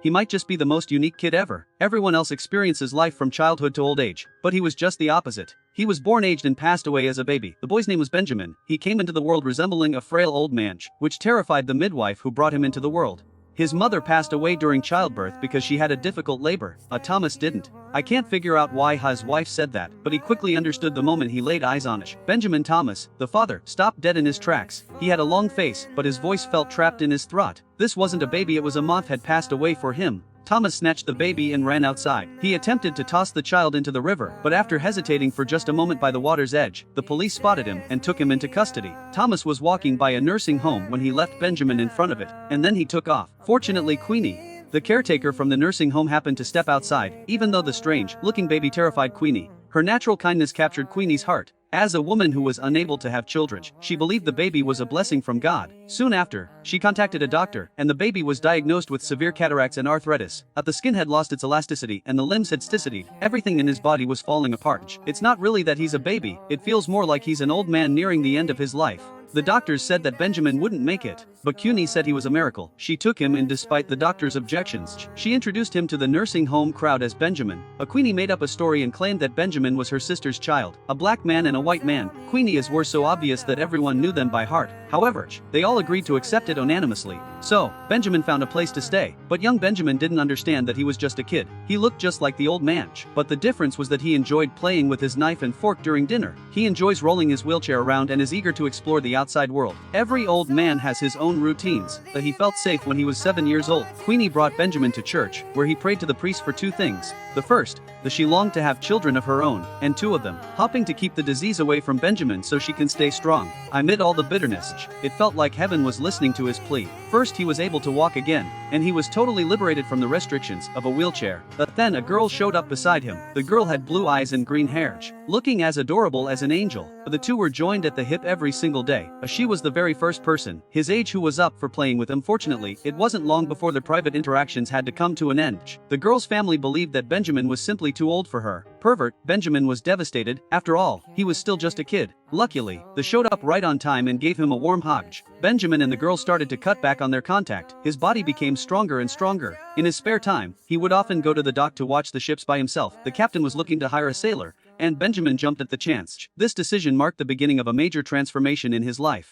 He might just be the most unique kid ever. Everyone else experiences life from childhood to old age, but he was just the opposite. He was born aged and passed away as a baby. The boy's name was Benjamin. He came into the world resembling a frail old man, which terrified the midwife who brought him into the world. His mother passed away during childbirth because she had a difficult labor. Thomas didn't. I can't figure out why his wife said that, but he quickly understood the moment he laid eyes on it. Benjamin Thomas, the father, stopped dead in his tracks. He had a long face, but his voice felt trapped in his throat. This wasn't a baby, it was a moth had passed away for him. Thomas snatched the baby and ran outside. He attempted to toss the child into the river, but after hesitating for just a moment by the water's edge, the police spotted him and took him into custody. Thomas was walking by a nursing home when he left Benjamin in front of it, and then he took off. Fortunately, Queenie, the caretaker from the nursing home, happened to step outside, even though the strange-looking baby terrified Queenie. Her natural kindness captured Queenie's heart. As a woman who was unable to have children, she believed the baby was a blessing from God. Soon after, she contacted a doctor, and the baby was diagnosed with severe cataracts and arthritis. The skin had lost its elasticity and the limbs had sticified. Everything in his body was falling apart. It's not really that he's a baby, it feels more like he's an old man nearing the end of his life. The doctors said that Benjamin wouldn't make it, but Queenie said he was a miracle. She took him in despite the doctor's objections. She introduced him to the nursing home crowd as Benjamin. Queenie made up a story and claimed that Benjamin was her sister's child, a black man and a white man. Queenie's were so obvious that everyone knew them by heart. However, they all agreed to accept it unanimously. So, Benjamin found a place to stay, but young Benjamin didn't understand that he was just a kid. He looked just like the old man, but the difference was that he enjoyed playing with his knife and fork during dinner. He enjoys rolling his wheelchair around and is eager to explore the outside world. Every old man has his own routines. That he felt safe when he was 7 years old. Queenie brought Benjamin to church, where he prayed to the priest for two things. The first, that she longed to have children of her own, and two of them, hoping to keep the disease away from Benjamin so she can stay strong. Amid all the bitterness, it felt like heaven was listening to his plea. First, he was able to walk again, and he was totally liberated from the restrictions of a wheelchair. But then a girl showed up beside him. The girl had blue eyes and green hair, looking as adorable as an angel. The two were joined at the hip every single day. She was the very first person his age who was up for playing with him. Fortunately, it wasn't long before their private interactions had to come to an end. The girl's family believed that Benjamin was simply too old for her. Pervert, Benjamin was devastated. After all, he was still just a kid. Luckily, they showed up right on time and gave him a warm hug. Benjamin and the girl started to cut back on their contact. His body became stronger and stronger. In his spare time, he would often go to the dock to watch the ships by himself. The captain was looking to hire a sailor, and Benjamin jumped at the chance. This decision marked the beginning of a major transformation in his life.